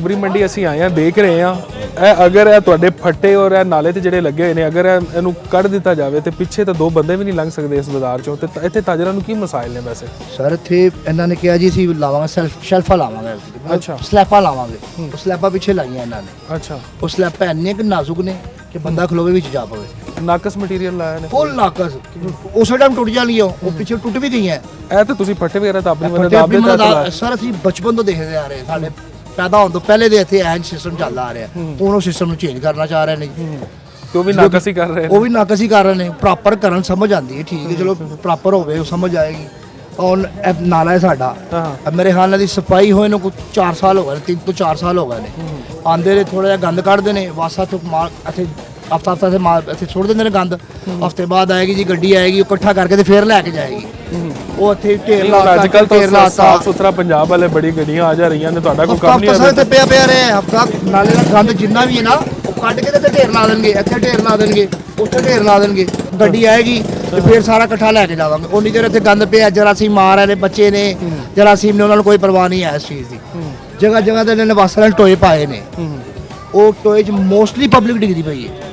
ਸਬਜ਼ੀ ਮੰਡੀ ਅਸੀਂ ਆਏ ਆ, ਦੇਖ ਰਹੇ ਆ ਇਹ ਅਗਰ ਇਹ ਤੁਹਾਡੇ ਫੱਟੇ ਔਰ ਇਹ ਨਾਲੇ ਤੇ ਜਿਹੜੇ ਲੱਗੇ ਹੋਏ ਨੇ, ਅਗਰ ਇਹਨੂੰ ਕੱਢ ਦਿੱਤਾ ਜਾਵੇ ਤੇ ਪਿੱਛੇ ਤਾਂ 2 ਬੰਦੇ ਵੀ ਨਹੀਂ ਲੰਘ ਸਕਦੇ ਇਸ ਬਾਜ਼ਾਰ ਚੋਂ। ਤੇ ਇੱਥੇ ਤਾਜਰਾਂ ਨੂੰ ਕੀ ਮਸਾਇਲ ਨੇ ਵੈਸੇ? ਸਰ ਇੱਥੇ ਇਹਨਾਂ ਨੇ ਕਿਹਾ ਜੀ ਅਸੀਂ ਲਾਵਾਂਗੇ ਸ਼ੈਲਫਾਂ ਲਾਵਾਂਗੇ, ਅੱਛਾ ਸਲੈਬਾਂ ਲਾਵਾਂਗੇ। ਉਹ ਸਲੈਬਾਂ ਪਿੱਛੇ ਲਾਈਆਂ ਇਹਨਾਂ ਨੇ। ਅੱਛਾ, ਉਹ ਸਲੈਬਾਂ ਇੰਨੀਆਂ ਕਿ ਨਾਜ਼ੁਕ ਨੇ ਕਿ ਬੰਦਾ ਖਲੋਵੇ ਵਿੱਚ ਜਾ ਪਵੇ। ਨਾਕਸ ਮਟੀਰੀਅਲ ਲਾਇਆ ਨੇ, ਫੁੱਲ ਨਾਕਸ, ਉਸੇ ਟਾਈਮ ਟੁੱਟ ਜਾਣਗੀਆਂ। ਉਹ ਪਿੱਛੇ ਟੁੱਟ ਵੀ ਗਈਆਂ। ਇਹ ਤਾਂ ਤੁਸੀਂ ਫੱਟੇ ਵਗੈਰਾ ਤਾਂ ਆਪਣੀ ਮਦਦ ਸਰ ਅਸੀਂ ਬਚਪਨ ਤੋਂ ਦੇਖਦੇ ਆ ਰਹੇ, ਸਾਡੇ ਪੈਦਾ ਹੋਣ ਤੋਂ ਪਹਿਲੇ ਦੇ ਇੱਥੇ ਐਨ ਸਿਸਟਮ ਚੱਲਦਾ ਆ ਰਿਹਾ। ਹੁਣ ਉਹ ਸਿਸਟਮ ਨੂੰ ਚੇਂਜ ਕਰਨਾ ਚਾਹ ਰਹੇ ਨੇ ਜੀ। ਉਹ ਵੀ ਨਾਕਸ ਹੀ ਕਰ ਰਹੇ ਨੇ, ਉਹ ਵੀ ਨਾਕਸ ਹੀ ਕਰ ਰਹੇ ਨੇ। ਪ੍ਰੋਪਰ ਕਰਨ ਸਮਝ ਆਉਂਦੀ ਹੈ, ਠੀਕ ਹੈ, ਚਲੋ ਪ੍ਰੋਪਰ ਹੋਵੇ ਉਹ ਸਮਝ ਆਏਗੀ। ਔਰ ਨਾਲਾ ਹੈ ਸਾਡਾ, ਮੇਰੇ ਖਿਆਲ ਨਾਲ ਦੀ ਸਫਾਈ ਹੋਏ ਨੂੰ ਕੁਝ 4 ਸਾਲ ਹੋ ਗਏ ਨੇ, 3 ਤੋਂ 4 ਸਾਲ ਹੋ ਗਏ ਨੇ। ਆਂਦੇ ਨੇ ਥੋੜਾ ਜਿਹਾ ਗੰਦ ਕੱਢਦੇ ਨੇ, ਵਾਸਾ ਤੋਂ ਮਾਰ ਇੱਥੇ ਹਫਤਾ ਸੇ ਮਾਰ ਇੱਥੇ ਛੋੜ ਦਿੰਦੇ ਨੇ ਗੰਦ। ਹਫਤੇ ਬਾਅਦ ਆਏਗੀ ਜੀ ਗੱਡੀ ਆਏਗੀ, ਉਹ ਇਕੱਠਾ ਕਰਕੇ ਤੇ ਫੇਰ ਲੈ ਕੇ ਜਾਏਗੀ। ਉਹ ਇੱਥੇ ਢੇਰ ਲਾ ਅੱਜ ਕੱਲ ਤਾਂ ਸਾਫ ਸੁਥਰਾ ਪੰਜਾਬ ਵਾਲੇ ਬੜੀ ਗੱਡੀਆਂ ਆ ਜਾ ਰਹੀਆਂ ਨੇ, ਤੁਹਾਡਾ ਕੋਈ ਕੰਮ ਨਹੀਂ ਹੈ ਤੇ ਪਿਆ ਰਿਹਾ ਹਫਤਾ। ਨਾਲੇ ਦਾ ਗੰਦ ਜਿੰਨਾ ਵੀ ਹੈ ਨਾ ਉਹ ਕੱਢ ਕੇ ਤੇ ਢੇਰ ਲਾ ਦੇਣਗੇ, ਇੱਥੇ ਢੇਰ ਲਾ ਦੇਣਗੇ, ਉੱਥੇ ਢੇਰ ਲਾ ਦੇਣਗੇ। ਗੱਡੀ ਆਏਗੀ ਤੇ ਫਿਰ ਸਾਰਾ ਇਕੱਠਾ ਲੈ ਕੇ ਜਾਵਾਂਗੇ। ਉਨੀ ਦੇਰ ਇੱਥੇ ਗੰਦ ਪਿਆ, ਜਰਾਸੀਮ ਮਾਰ ਰਹੇ ਨੇ ਬੱਚੇ ਨੇ, ਜਰਾਸੀਮ ਨੇ, ਉਹਨਾਂ ਨੂੰ ਕੋਈ ਪਰਵਾਹ ਨਹੀਂ ਹੈ ਇਸ ਚੀਜ਼ ਦੀ। ਜਗ੍ਹਾ ਜਗ੍ਹਾ ਤੇ ਇਹਨਾਂ ਨੇ ਵਾਸਲਾਂ ਟੋਏ ਪਾਏ ਨੇ, ਉਹ ਟੋਏ 'ਚ ਮੋਸਟਲੀ ਪਬਲਿਕ ਡਿੱਗਦੀ ਪਈ ਹੈ।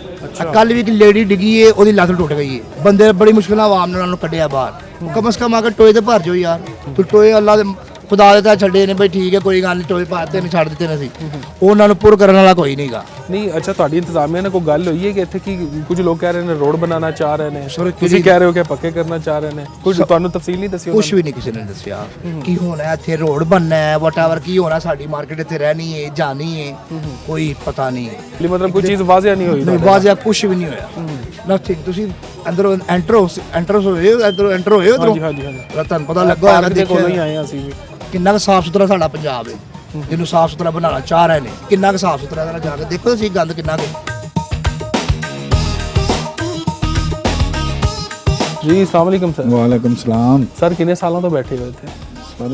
ਕੱਲ ਵੀ ਇੱਕ ਲੇਡੀ ਡਿੱਗੀ ਹੈ, ਉਹਦੀ ਲੱਤ ਟੁੱਟ ਗਈ ਹੈ। ਬੰਦੇ ਬੜੀ ਮੁਸ਼ਕਿਲ ਨਾਲ ਆਵਾਮ ਨੇ ਉਹਨਾਂ ਨੂੰ ਕੱਢਿਆ ਬਾਹਰ। ਕਮ ਸੇ ਕਮ ਆ ਕੇ ਟੋਏ ਤੇ ਭਰ ਜਾਓ ਯਾਰ। ਤੂੰ ਟੋਏ ਅੱਲਾ ਦੇ ਖੁਦਾ ਦੇ ਤਾਂ ਛੱਡੇ ਨੇ ਬਈ, ਠੀਕ ਹੈ ਕੋਈ ਗੱਲ ਨਹੀਂ, ਟੋਏ ਪਾਤੇ ਨੇ, ਛੱਡ ਦਿੱਤੇ ਨੇ ਅਸੀਂ, ਉਹਨਾਂ ਨੂੰ ਪੁਰ ਕਰਨ ਵਾਲਾ ਕੋਈ ਨਹੀਂਗਾ। ਨਹੀਂ ਅੱਛਾ, ਤੁਹਾਡੀ ਇੰਤਜ਼ਾਮੀਆ ਨਾਲ ਕੋਈ ਗੱਲ ਹੋਈ ਹੈ ਕਿ ਇੱਥੇ ਕੀ ਕੁਝ ਲੋਕ ਕਹਿ ਰਹੇ ਨੇ ਰੋਡ ਬਣਾਉਣਾ ਚਾਹ ਰਹੇ ਨੇ, ਤੁਸੀਂ ਕਹਿ ਰਹੇ ਹੋ ਕਿ ਪੱਕੇ ਕਰਨਾ ਚਾਹ ਰਹੇ ਨੇ, ਕੁਝ ਤੁਹਾਨੂੰ ਤਫਸੀਲ ਨਹੀਂ ਦੱਸੀ? ਕੁਝ ਵੀ ਨਹੀਂ ਕਿਸੇ ਨੇ ਦੱਸਿਆ ਕੀ ਹੋਣਾ ਇੱਥੇ, ਰੋਡ ਬਣਨਾ ਹੈ ਵਟਐਵਰ ਕੀ ਹੋਣਾ, ਸਾਡੀ ਮਾਰਕੀਟ ਇੱਥੇ ਰਹਿਣੀ ਹੈ ਜਾਣੀ ਹੈ, ਕੋਈ ਪਤਾ ਨਹੀਂ ਹੈ। ਮਤਲਬ ਕੋਈ ਚੀਜ਼ ਵਾਜ਼ਿਆ ਨਹੀਂ ਹੋਈ? ਵਾਜ਼ਿਆ ਕੁਝ ਵੀ ਨਹੀਂ ਹੋਇਆ, ਨਥਿੰਗ। ਤੁਸੀਂ ਅੰਦਰੋਂ ਐਂਟਰ ਹੋਏ, ਅੰਦਰੋਂ ਐਂਟਰ ਹੋਏ ਉਧਰੋਂ, ਹਾਂਜੀ ਤੁਹਾਨੂੰ ਪਤਾ ਲੱਗਾ ਹੋਏਗਾ। ਦੇਖੋ ਨਹੀਂ ਆਏ ਅਸੀਂ ਵੀ, ਕਿੰਨਾ ਕੁ ਸਾਫ ਸੁਥਰਾ ਸਾਡਾ ਪੰਜਾਬ ਹੈ, ਜਿਹਨੂੰ ਸਾਫ ਸੁਥਰਾ ਬਣਾਉਣਾ ਚਾਹ ਰਹੇ ਨੇ। ਕਿੰਨਾ ਕੁ ਸਾਫ ਸੁਥਰਾ ਹੈ, ਜਾ ਕੇ ਦੇਖੋ ਤੁਸੀਂ ਗੰਦ ਕਿੰਨਾ ਕੁ। ਜੀ अस्सलाम वालेकुम सर। वालेकुम सलाम। सर कितने सालों तो बैठे हुए थे? सर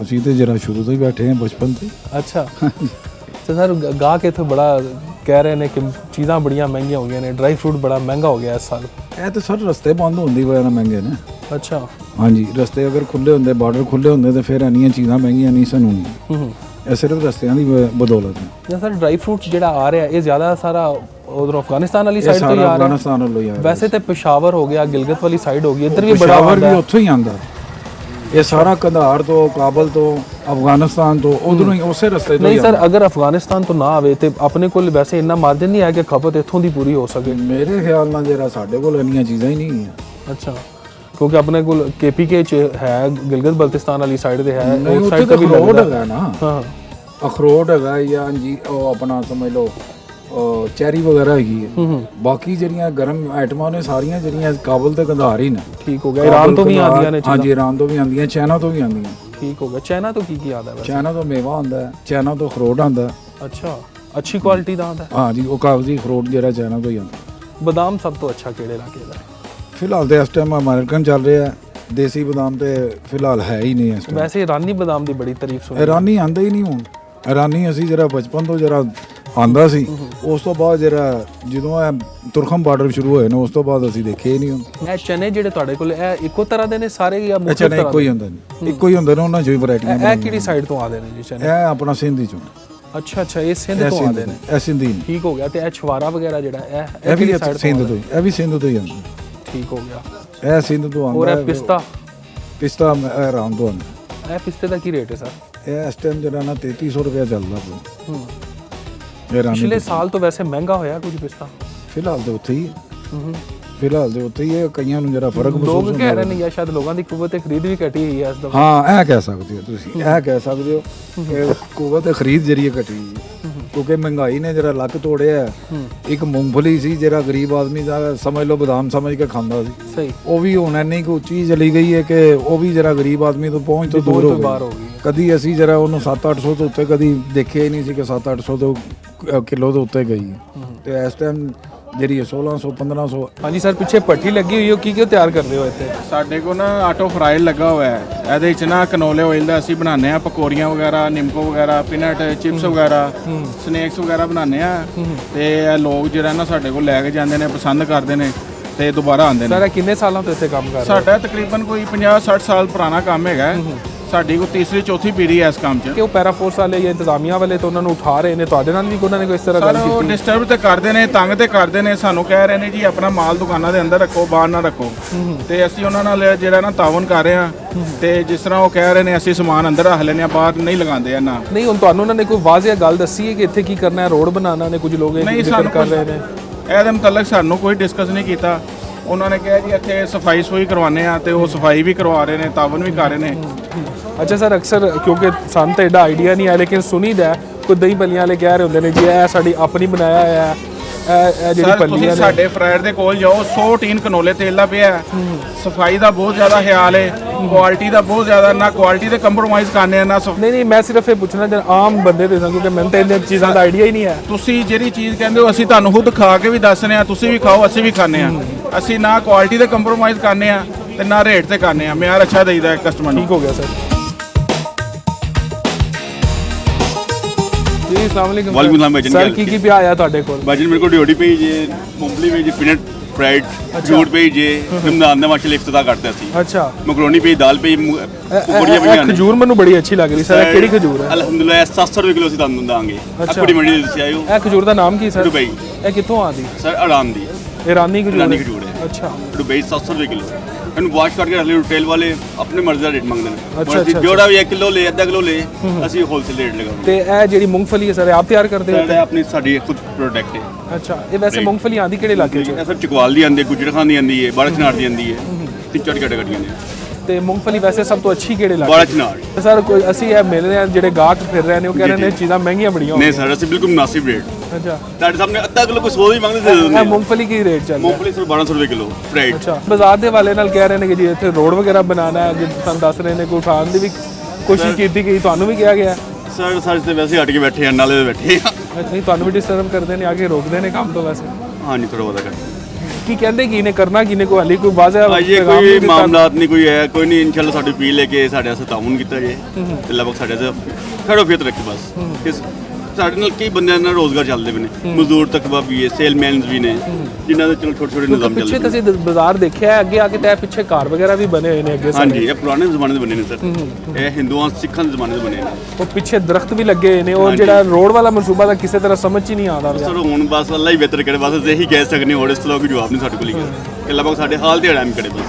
ਅਸੀਂ ਤੇ ਜਰਾ ਸ਼ੁਰੂ ਤੋਂ ਹੀ ਬੈਠੇ ਹਾਂ, ਬਚਪਨ ਤੋਂ। अच्छा तो सर गा के तो बड़ा कह रहे हैं कि चीज़ां बड़ियां महंगियां हो गई ने, ड्राई फ्रूट बड़ा महंगा हो गया इस साल। ਇਹ ਤਾਂ ਸਰ ਰਸਤੇ ਬੰਦ ਹੋਣ ਦੀ ਵਜ੍ਹਾ ਨਾਲ ਮਹਿੰਗੇ ਨੇ। अच्छा ਹਾਂਜੀ, ਰਸਤੇ ਅਗਰ ਖੁੱਲੇ ਹੁੰਦੇ, ਬਾਰਡਰ ਖੁੱਲੇ ਹੁੰਦੇ ਤੇ ਫਿਰ ਇੰਨੀਆਂ ਚੀਜ਼ਾਂ ਮਹਿੰਗੀਆਂ ਨਹੀਂ ਸਾਨੂੰ। ਇਹ ਸਿਰਫ ਰਸਤਿਆਂ ਦੀ ਬਦੌਲਤ ਹੈ। ਜਾਂ ਸਰ ਡਰਾਈ ਫਰੂਟ ਜਿਹੜਾ ਆ ਰਿਹਾ ਇਹ ਜ਼ਿਆਦਾ ਸਾਰਾ ਉਧਰ ਅਫਗਾਨਿਸਤਾਨ ਵਾਲੀ ਸਾਈਡ ਤੋਂ ਹੀ ਆ ਰਿਹਾ? ਅਫਗਾਨਿਸਤਾਨ ਵੱਲੋਂ ਹੀ ਆ ਰਿਹਾ। ਵੈਸੇ ਤੇ ਪਿਸ਼ਾਵਰ ਹੋ ਗਿਆ, ਗਿਲਗਿਤ ਵਾਲੀ ਸਾਈਡ ਹੋ ਗਈ, ਇੱਧਰ ਵੀ ਬੜਾ ਪਿਸ਼ਾਵਰ ਵੀ ਉੱਥੋਂ ਹੀ ਆਂਦਾ। ਇਹ ਸਾਰਾ ਕੰਧਾਰ ਤੋਂ, ਕਾਬਲ ਤੋਂ, ਅਫਗਾਨਿਸਤਾਨ ਤੋਂ, ਉਧਰੋਂ ਹੀ ਉਸੇ ਰਸਤੇ ਤੋਂ। ਨਹੀਂ ਸਰ, ਅਗਰ ਅਫਗਾਨਿਸਤਾਨ ਤੋਂ ਨਾ ਆਵੇ ਤੇ ਆਪਣੇ ਕੋਲ ਵੈਸੇ ਇੰਨਾ ਮਾਰਜਨ ਨਹੀਂ ਹੈ ਕਿ ਖਪਤ ਇੱਥੋਂ ਦੀ ਪੂਰੀ ਹੋ ਸਕੇ? ਮੇਰੇ ਖਿਆਲ ਨਾਲ ਜਿਹੜਾ ਸਾਡੇ ਕੋਲ ਇੰਨੀਆਂ ਚੀਜ਼ਾਂ ਹੀ ਨਹੀਂ ਹੈ। ਅੱਛਾ, ਕਿਉਂਕਿ ਆਪਣੇ ਕੋਲ KPK ਚ ਹੈ, ਗਿਲਗਿਤ ਬਲਤਿਸਤਾਨ ਵਾਲੀ ਸਾਈਡ ਤੇ ਹੈ, ਉਸ ਸਾਈਡ ਤੇ ਵੀ ਅਖਰੋਟ ਹੈਗਾ ਨਾ। ਹਾਂ, ਅਖਰੋਟ ਹੈਗਾ ਜਾਂ ਜੀ ਉਹ ਆਪਣਾ ਸਮਝ ਲਓ ਚੈਰੀ ਵਗੈਰਾ ਹੈਗੀ ਹੈ। ਬਾਕੀ ਜਿਹੜੀਆਂ ਗਰਮ ਆਈਟਮਾਂ ਨੇ ਸਾਰੀਆਂ ਜਿਹੜੀਆਂ ਕਾਬਲ ਤੇ ਕੰਧਾਰ ਹੀ ਨੇ। ਠੀਕ ਹੋ ਗਿਆ। ਈਰਾਨ ਤੋਂ ਵੀ ਆਉਂਦੀਆਂ ਨੇ? ਹਾਂਜੀ, ਈਰਾਨ ਤੋਂ ਵੀ ਆਉਂਦੀਆਂ, ਚਾਈਨਾ ਤੋਂ ਵੀ ਆਉਂਦੀਆਂ। ਠੀਕ ਹੋ ਗਿਆ। ਚਾਈਨਾ ਤੋਂ ਕੀ ਆਦਾ ਹੈ? ਚਾਈਨਾ ਤੋਂ ਮੇਵਾ ਆਉਂਦਾ ਹੈ, ਚਾਈਨਾ ਤੋਂ ਅਖਰੋਟ ਆਉਂਦਾ। ਅੱਛਾ, ਅੱਛੀ ਕੁਆਲਿਟੀ ਦਾ ਆਉਂਦਾ? ਹਾਂਜੀ, ਉਹ ਕਾਗਜ਼ੀ ਅਖਰੋਟ ਜਿਹੜਾ ਚਾਈਨਾ ਤੋਂ ਹੀ ਆਉਂਦਾ। ਬਦਾਮ ਸਭ ਤੋਂ ਅੱਛਾ ਕਿਹੜੇ ਇਲਾਕੇ ਦਾ? ਫਿਲਹਾਲ ਤੇ ਇਸ ਟਾਈਮ ਅਮਰੀਕਨ ਚੱਲ ਰਿਹਾ, ਦੇਸੀ ਬਦਾਮ ਤੇ ਫਿਲਹਾਲ ਹੈ ਹੀ ਨਹੀਂ ਇਸ ਟਾਈਮ। ਵੈਸੇ ਇਰਾਨੀ ਬਦਾਮ ਦੀ ਬੜੀ ਤਾਰੀਫ ਸੁਣੀ। ਇਰਾਨੀ ਆਂਦਾ ਹੀ ਨਹੀਂ ਹੁਣ। ਇਰਾਨੀ ਅਸੀਂ ਜਿਹੜਾ ਬਚਪਨ ਤੋਂ ਜਿਹੜਾ ਆਂਦਾ ਸੀ, ਉਸ ਤੋਂ ਬਾਅਦ ਜਿਹੜਾ ਜਦੋਂ ਇਹ ਤੁਰਖਮ ਬਾਰਡਰ ਸ਼ੁਰੂ ਹੋਏ ਨੇ ਉਸ ਤੋਂ ਬਾਅਦ ਅਸੀਂ ਦੇਖੇ ਹੀ ਨਹੀਂ ਹੁਣ। ਇਹ ਚਨੇ ਜਿਹੜੇ ਤੁਹਾਡੇ ਕੋਲ ਇਹ ਇੱਕੋ ਤਰ੍ਹਾਂ ਦੇ ਨੇ ਸਾਰੇ ਜਾਂ ਮੁੱਖ ਚਨੇ ਇੱਕੋ ਹੀ ਹੁੰਦੇ ਨੇ? ਇੱਕੋ ਹੀ ਹੁੰਦੇ ਨੇ, ਉਹਨਾਂ 'ਚ ਵੀ ਵੈਰਾਈਟੀਆਂ। ਇਹ ਕਿਹੜੀ ਸਾਈਡ ਤੋਂ ਆਉਂਦੇ ਨੇ ਜੀ ਚਨੇ? ਇਹ ਆਪਣਾ ਸਿੰਧੀ ਚੋਂ। ਅੱਛਾ ਅੱਛਾ, ਇਹ ਸਿੰਧ ਤੋਂ ਆਉਂਦੇ ਨੇ? ਇਹ ਸਿੰਧੀ ਨੇ। ਠੀਕ ਹੋ ਗਿਆ। ਤੇ ਇਹ ਛਵਾਰਾ ਵਗੈਰਾ ਜਿਹੜਾ ਇਹ ਵੀ ਸਿੰਧ ਤੋਂ ਹੀ, ਇਹ ਵੀ ਸਿੰਧ ਤੋਂ ਹੀ ਆਉਂਦਾ। ਠੀਕ ਹੋ ਗਿਆ। ਇਹ ਸਿੰਧ ਤੋਂ ਆਉਂਦਾ। ਔਰ ਇਹ ਪਿਸਤਾ? ਪਿਸਤਾ ਇਰਾਨ ਤੋਂ ਆਉਂਦਾ। ਇਹ ਪਿਸਤੇ ਦਾ ਕੀ ਰੇਟ ਹੈ ਸਰ? ਇਹ ਇਸ ਟਾਈਮ ਜਿਹੜਾ ਨਾ 3300 ਰੁਪਏ ਚੱਲਦਾ ਪਿਆ। ਪਿਛਲੇ ਸਾਲ ਤੋਂ ਵੈਸੇ ਮਹਿੰਗਾ ਹੋਇਆ ਕੁਝ ਪਿਸਤਾ? ਫਿਲਹਾਲ ਤੇ ਉੱਥੇ ਹੀ ਹੈ। ਫਿਲਹਾਲ ਤੇ ਉੱਥੇ ਹੀ ਹੈ। ਕਈਆਂ ਨੂੰ ਜਿਹੜਾ ਫਰਕ ਮਹਿਸੂਸ ਲੋਕ ਕਹਿ ਰਹੇ ਨੇ ਜਾਂ ਸ਼ਾਇਦ ਲੋਕਾਂ ਦੀ ਕੁਵਤ ਖਰੀਦ ਵੀ ਘਟੀ ਹੋਈ ਹੈ ਇਸ ਦਫਾ। ਹਾਂ, ਇਹ ਕਹਿ ਸਕਦੇ ਹੋ ਤੁਸੀਂ, ਇਹ ਕਹਿ ਸਕਦੇ ਹੋ ਕਿ ਕੁਵਤ ਖਰੀਦ ਜਿਹੜੀ ਘਟੀ ਕਿਉਂਕਿ ਮਹਿੰਗਾਈ ਨੇ ਜਿਹੜਾ ਲੱਕ ਤੋੜਿਆ। ਇੱਕ ਮੂੰਗਫਲੀ ਸੀ ਜਿਹੜਾ ਗਰੀਬ ਆਦਮੀ ਦਾ ਸਮਝ ਲਓ ਬਦਾਮ ਸਮਝ ਕੇ ਖਾਂਦਾ ਸੀ, ਸਹੀ, ਉਹ ਵੀ ਹੁਣ ਇੰਨੀ ਕੁ ਉੱਚੀ ਚਲੀ ਗਈ ਹੈ ਕਿ ਉਹ ਵੀ ਜਿਹੜਾ ਗਰੀਬ ਆਦਮੀ ਤੋਂ ਪਹੁੰਚ ਤੋਂ ਦੂਰ ਹੋ ਗਈ। ਕਦੀ ਅਸੀਂ ਜਿਹੜਾ ਉਹਨੂੰ 700-800 ਤੋਂ ਉੱਤੇ ਕਦੀ ਦੇਖਿਆ ਹੀ ਨਹੀਂ ਸੀ ਕਿ 700-800 ਤੋਂ ਕਿਲੋ ਦੇ ਉੱਤੇ ਗਈ ਹੈ। ਤੇ ਇਸ ਟਾਈਮ ਜਿਹੜੀ 1600-1500। ਹਾਂਜੀ ਸਰ, ਪਿੱਛੇ ਭੱਠੀ ਲੱਗੀ ਹੋਈ ਹੈ, ਕੀ ਤਿਆਰ ਕਰਦੇ ਹੋ ਇੱਥੇ? ਸਾਡੇ ਕੋਲ ਨਾ ਆਟੋ ਫਰਾਈ ਲੱਗਾ ਹੋਇਆ ਹੈ। ਇਹਦੇ ਵਿੱਚ ਨਾ ਕਨੋਲੇ ਆਇਲ ਦਾ ਅਸੀਂ ਬਣਾਉਂਦੇ ਆ ਪਕੌੜੀਆਂ ਵਗੈਰਾ, ਨਿੰਮਕੋ ਵਗੈਰਾ, ਪੀਨਟ ਚਿਪਸ ਵਗੈਰਾ, ਸਨੈਕਸ ਵਗੈਰਾ ਬਣਾਉਂਦੇ ਆ। ਤੇ ਇਹ ਲੋਕ ਜਿਹੜਾ ਨਾ ਸਾਡੇ ਕੋਲ ਲੈ ਕੇ ਜਾਂਦੇ ਨੇ, ਪਸੰਦ ਕਰਦੇ ਨੇ ਤੇ ਦੁਬਾਰਾ ਆਉਂਦੇ ਨੇ। ਸਰ, ਕਿੰਨੇ ਸਾਲਾਂ ਤੋਂ ਇੱਥੇ ਕੰਮ ਕਰ ਰਹੇ ਹੋ? ਸਾਡਾ ਤਕਰੀਬਨ ਕੋਈ 50-60 ਸਾਲ ਪੁਰਾਣਾ ਕੰਮ ਹੈਗਾ ਸਾਡੀ ਕੋਈ ਤੀਸਰੀ ਚੌਥੀ ਪੀੜ੍ਹੀ ਹੈ ਇਸ ਕੰਮ 'ਚ। ਕਿ ਉਹ ਪੈਰਾ ਫੋਰਸ ਵਾਲੇ ਜਾਂ ਇੰਤਜ਼ਾਮੀਆਂ ਵਾਲੇ ਤਾਂ ਉਹਨਾਂ ਨੂੰ ਉਠਾ ਰਹੇ ਨੇ, ਤੁਹਾਡੇ ਨਾਲ ਵੀ ਉਹਨਾਂ ਨੇ ਕੋਈ ਇਸ ਤਰ੍ਹਾਂ ਗੱਲ ਸਰ ਉਹ ਕੀਤੀ? ਡਿਸਟਰਬ ਤੇ ਕਰਦੇ ਨੇ, ਤੰਗ ਤੇ ਕਰਦੇ ਨੇ, ਸਾਨੂੰ ਕਹਿ ਰਹੇ ਨੇ ਜੀ ਆਪਣਾ ਮਾਲ ਦੁਕਾਨਾਂ ਦੇ ਅੰਦਰ ਰੱਖੋ, ਬਾਹਰ ਨਾ ਰੱਖੋ। ਤੇ ਅਸੀਂ ਉਹਨਾਂ ਨਾਲ ਜਿਹੜਾ ਨਾ ਤਾਵਨ ਕਰ ਰਹੇ ਹਾਂ, ਤੇ ਜਿਸ ਤਰ੍ਹਾਂ ਉਹ ਕਹਿ ਰਹੇ ਨੇ ਅਸੀਂ ਸਮਾਨ ਅੰਦਰ ਰੱਖ ਲੈਂਦੇ ਹਾਂ, ਬਾਹਰ ਨਹੀਂ ਲਗਾਉਂਦੇ ਆ ਨਾ। ਨਹੀਂ ਹੁਣ ਤੁਹਾਨੂੰ ਉਹਨਾਂ ਨੇ ਕੋਈ ਵਾਜ਼ਿਹ ਗੱਲ ਦੱਸੀ ਹੈ ਕਿ ਇੱਥੇ ਕੀ ਕਰਨਾ ਹੈ, ਰੋਡ ਬਣਾਉਣਾ ਨੇ? ਕੁਝ ਲੋਕ ਇਹ ਨਹੀਂ, ਜ਼ਿਕਰ ਸਾਨੂੰ ਕਰ ਰਹੇ ਨੇ। ਇਹਦੇ ਮੁਤਲਕ ਸਾਨੂੰ ਕੋਈ ਡਿਸਕਸ ਨਹੀਂ ਕੀਤਾ। ਉਹਨਾਂ ਨੇ ਕਿਹਾ ਜੀ ਇੱਥੇ ਸਫਾਈ ਸੁਈ ਕਰਵਾਉਂਦੇ ਆ, ਤੇ ਉਹ ਸਫਾਈ ਵੀ ਕਰਵਾ ਰਹੇ ਨੇ, ਤਾਵਨ ਵੀ ਕਰ ਰਹੇ ਨੇ। ਅੱਛਾ ਸਰ, ਅਕਸਰ ਕਿਉਂਕਿ ਸਾਨੂੰ ਤਾਂ ਐਡਾ ਆਈਡੀਆ ਨਹੀਂ ਹੈ, ਲੇਕਿਨ ਸੁਣੀਦਾ ਕੋਈ ਦਹੀਂ ਭੱਲੀਆਂ ਵਾਲੇ ਕਹਿ ਰਹੇ ਹੁੰਦੇ ਨੇ ਜੀ ਇਹ ਸਾਡੀ ਆਪਣੀ ਬਣਾਇਆ ਹੋਇਆ ਹੈ, ਇਹ ਜਿਹੜੀ ਸਰ ਤੁਸੀਂ ਭੱਲੀਆਂ ਨੇ। ਸਾਡੇ ਫਰਾਈਡ ਦੇ ਕੋਲ ਜਾਓ, 100 ਟੀਨ ਕਨੋਲੇ ਤੇਲ ਦਾ ਪਿਆ ਹੈ। ਸਫਾਈ ਦਾ ਬਹੁਤ ਜ਼ਿਆਦਾ ਖਿਆਲ ਹੈ, ਕੁਆਲਿਟੀ ਦਾ ਬਹੁਤ ਜ਼ਿਆਦਾ, ਨਾ ਕੁਆਲਿਟੀ ਤੇ ਕੰਪਰੋਮਾਈਜ਼ ਕਰਨੇ ਆ ਨਾ ਨਹੀਂ ਮੈਂ ਸਿਰਫ ਇਹ ਪੁੱਛਣਾ ਚਾਹੁੰਦਾ ਆਮ ਬੰਦੇ ਦੇ ਕਿਉਂਕਿ ਮੈਨੂੰ ਤਾਂ ਇਹਨਾਂ ਚੀਜ਼ਾਂ ਦਾ ਆਈਡੀਆ ਹੀ ਨਹੀਂ ਹੈ। ਤੁਸੀਂ ਜਿਹੜੀ ਚੀਜ਼ ਕਹਿੰਦੇ ਹੋ ਅਸੀਂ ਤੁਹਾਨੂੰ ਖੁਦ ਖਾ ਕੇ ਵੀ ਦੱਸਨੇ ਆ, ਤੁਸੀਂ ਵੀ ਖਾਓ, ਅਸੀਂ ਵੀ ਖਾਂਦੇ ਆ। ਅਸੀਂ ਨਾ ਕੁਆਲਿਟੀ ਤੇ ਕੰਪਰੋਮਾਈਜ਼ ਕਰਨੇ ਆ ਤੇ ਨਾ ਰੇਟ ਤੇ ਕਰਨੇ ਆ, ਮਿਆਰ ਅੱਛਾ ਦੇਈਦਾ ਹੈ ਕਸਟਮਰ ਨੂੰ। ਠੀਕ ਹੋ ਗਿਆ ਸਰ ਜੀ, अस्सलाम वालेकुम वालेकुम सलाम भाईजान, सर की पिया आया ਤੁਹਾਡੇ ਕੋਲ? भाईजान मेरे को ड्योडी पे जे मूंगफली पे जे पीनट फ्राइड फ्रूट पे जे रमजान ਦਾ ਮਾਸ਼ਾਅੱਲਾ ਇਫਤਤਾਹ ਕਰਦਾ ਸੀ। ਅੱਛਾ, ਮਕਰੋਨੀ पे दाल पे ਪਕੌੜੀਆਂ ਇਹ ਪਈਆਂ ਨੇ। ਖਜੂਰ ਮੈਨੂੰ ਬੜੀ ਅੱਛੀ ਲੱਗ ਰਹੀ ਸਰ, ਇਹ ਕਿਹੜੀ ਖਜੂਰ ਹੈ? ਅਲਹਮਦੁਲਿਲਾ 700 ਰੁਪਏ ਕਿਲੋ ਅਸੀਂ ਤੁਹਾਨੂੰ ਦਾਂਗੇ। ਅੱਛਾ। ਆਪਣੀ ਮੰਡੀ ਦੇ ਤੁਸੀਂ ਆਇਓ। ਇਹ ਖਜੂਰ ਦਾ ਨਾਮ ਕੀ ਸਰ? ਦੁਬਈ। ਇਹ ਕਿੱਥੋਂ ਆਦੀ? ਸਰ ਆਰਾਮ ਦੀ ईरानी खजूर ईरानी है। खजूर है। अच्छा ਦੁਬਈ 700 ਰੁਪਏ ਕਿਲੋ। ਇਹਨੂੰ ਵਾਸ਼ ਕਰਕੇ ਰੱਖ ਲਿਓ। ਰਿਟੇਲ ਵਾਲੇ ਆਪਣੇ ਮਰਜ਼ੀ ਦਾ ਰੇਟ ਮੰਗਦੇ ਨੇ। ਅੱਛਾ, ਅਸੀਂ ਅੱਛਾ, ਜਿਹੜਾ ਵੀ 1 ਕਿਲੋ ਲੇ, ਅੱਧਾ ਕਿਲੋ ਲੇ, ਅਸੀਂ ਹੋਲਸੇਲ ਰੇਟ ਲਗਾਉਂਦੇ ਤੇ ਇਹ ਜਿਹੜੀ ਮੂੰਗਫਲੀ ਹੈ ਸਰ, ਇਹ ਆਪ ਤਿਆਰ ਕਰਦੇ ਹੋ? ਹਾਂ। ਇਹ ਆਪਣੀ ਸਾਡੀ ਖੁਦ ਪ੍ਰੋਡਕਟ ਹੈ। ਅੱਛਾ, ਇਹ ਵੈਸੇ ਮੂੰਗਫਲੀ ਆਂਦੀ ਕਿਹੜੇ ਇਲਾਕੇ ਚ? ਇਹ ਸਰ ਚਕਵਾਲ ਦੀ ਆਂਦੀ ਹੈ, ਗੁਜਰਖਾਨ ਦੀ ਆਂਦੀ ਹੈ, ਬਾੜਾ ਚਨਾਰ ਦੀ ਆਂਦੀ ਹੈ। ਤਿੰਨ ਚਾਰ ਕੈਟਾਗਰੀਆਂ ਨੇ। ਤੇ ਮੂੰਗਫਲੀ ਵੈਸੇ ਸਭ ਤੋਂ ਅੱਛੀ ਕਿਹੜੇ ਬਾੜਾ ਇਲਾਕੇ? ਚਨਾਰ। ਤੇ ਸਰ ਕੋਈ ਅਸੀਂ ਇਹ ਮਿਲ ਰਹੇ ਹਾਂ ਜਿਹੜੇ ਗਾਹਕ ਫਿਰ ਰਹੇ ਨੇ ਉਹ ਕਹਿ ਰਹੇ ਨੇ ਚੀਜ਼ਾਂ ਮਹਿੰਗੀਆਂ ਬੜੀਆਂ ਹੋ ਨਹੀਂ ਸਰ, ਅਸੀਂ ਬਿਲਕੁਲ ਮੁਨਾਸਿਬ ਰੇਟ। ਅੱਛਾ, ਤੁਹਾਡੇ ਸਾਹਮਣੇ ਅੱਧਾ ਕਿਲੋ ਕੋਈ 100 ਹੀ ਮੰਗਦੇ ਦੇ ਦਿੰਦੇ ਇਹ ਹਾਂ। ਮੂੰਗਫਲੀ ਕੀ ਰੇਟ ਚੱਲ ਰਿਹਾ? ਮੂੰਗਫਲੀ ਸਿਰ 1200 ਰੁਪਏ ਕਿਲੋ ਫਰਾਈਡ। ਅੱਛਾ, ਬਾਜ਼ਾਰ ਦੇ ਵਾਲੇ ਨਾਲ ਕਹਿ ਰਹੇ ਨੇ ਕਿ ਜੀ ਇੱਥੇ ਰੋਡ ਵਗੈਰਾ ਬਣਾਉਣਾ ਹੈ, ਜਿਵੇਂ ਸਾਨੂੰ ਦੱਸ ਰਹੇ ਨੇ ਕੋਈ ਉਠਾਉਣ ਦੀ ਵੀ ਕੋਸ਼ਿਸ਼ ਕੀਤੀ ਗਈ, ਤੁਹਾਨੂੰ ਵੀ ਕਿਹਾ ਗਿਆ? ਸਰ ਸਾਡੇ ਤੇ ਵੈਸੇ ਹਟ ਕੇ ਬੈਠੇ ਆ, ਨਾਲੇ ਤੇ ਬੈਠੇ ਆ। ਨਹੀਂ, ਤੁਹਾਨੂੰ ਵੀ ਡਿਸਟਰਬ ਕਰਦੇ ਨੇ, ਆ ਕੇ ਰੋਕਦੇ ਨੇ ਕੰਮ ਤੋਂ ਵੈਸੇ? ਹਾਂਜੀ ਥੋੜਾ ਬਹੁਤਾ ਕਰ ਕੀ ਕਹਿੰਦੇ ਕੀ ਨੇ ਕਰਨਾ ਕੀ ਨੇ? ਕੋਈ ਹਾਲੀ ਕੋਈ ਵਾਜ਼ਿਹ ਭਾਈ ਇਹ ਪੈਗਾਮ ਕੋਈ ਨਹੀਂ ਦਿੱਤਾ? ਮਾਮਲਾਤ ਨਹੀਂ ਕੋਈ ਹੈ, ਕੋਈ ਨਹੀਂ। ਇਨਸ਼ਾਅੱਲਾ ਸਾਡੀ ਅਪੀਲ ਲੈ ਕੇ ਸਾਡੇ ਵਾਸਤੇ ਤਾਉਨ ਕੀਤਾ ਜੇ ਤੇ ਲਗਭਗ ਸਾਡੇ ਤੇ ਖੜੋਫੀਅਤ ਰੱਖੀ ਬਸ। ਕਿਸ ਸਾਡੇ ਨਾਲ ਕਈ ਬੰਦਿਆਂ ਨਾਲ ਰੋਜ਼ਗਾਰ ਚੱਲਦੇ ਪਏ ਨੇ। ਮਜ਼ਦੂਰ ਤਕਬਾ ਵੀ ਹੈ, ਸੇਲਮੈਨਸ ਵੀ ਨੇ, ਜਿਨ੍ਹਾਂ ਦੇ ਚਲੋ ਛੋਟੇ ਛੋਟੇ ਨਿਜ਼ਾਮ ਪਿੱਛੇ ਚੱਲਦੇ ਤੁਸੀਂ ਬਾਜ਼ਾਰ ਦੇਖਿਆ ਹੈ, ਅੱਗੇ ਆ ਕੇ ਤਾਂ ਇਹ ਪਿੱਛੇ ਘਰ ਵਗੈਰਾ ਵੀ ਬਣੇ ਹੋਏ ਨੇ ਅੱਗੇ ਸਾਰੇ। ਹਾਂਜੀ ਇਹ ਪੁਰਾਣੇ ਜ਼ਮਾਨੇ ਦੇ ਬਣੇ ਨੇ ਸਰ। ਇਹ ਹਿੰਦੂਆਂ ਸਿੱਖਾਂ ਦੇ ਜ਼ਮਾਨੇ ਦੇ ਬਣੇ ਨੇ। ਉਹ ਪਿੱਛੇ ਦਰਖਤ ਵੀ ਲੱਗੇ ਹੋਏ ਨੇ। ਉਹ ਜਿਹੜਾ ਰੋਡ ਵਾਲਾ ਮਨਸੂਬਾ ਦਾ ਕਿਸੇ ਤਰ੍ਹਾਂ ਸਮਝ ਚ ਹੀ ਨਹੀਂ ਆਉਂਦਾ ਪਿਆ। ਸਰ ਹੁਣ ਬਸ ਅੱਲਾ ਹੀ ਬਿਹਤਰ ਕਰੇ, ਬਸ ਅਸੀਂ ਇਹੀ ਕਹਿ ਸਕਦੇ ਹਾਂ। ਹੋਰ ਇਸ ਤੋਂ ਇਲਾਵਾ ਕੋਈ ਜਵਾਬ ਨਹੀਂ ਸਾਡੇ ਕੋਲ ਹੀ। ਕਿ ਲਗਭਗ ਸਾਡੇ ਹਾਲ ਤੇ ਅੜਾਮ ਕਰੇ ਬਸ।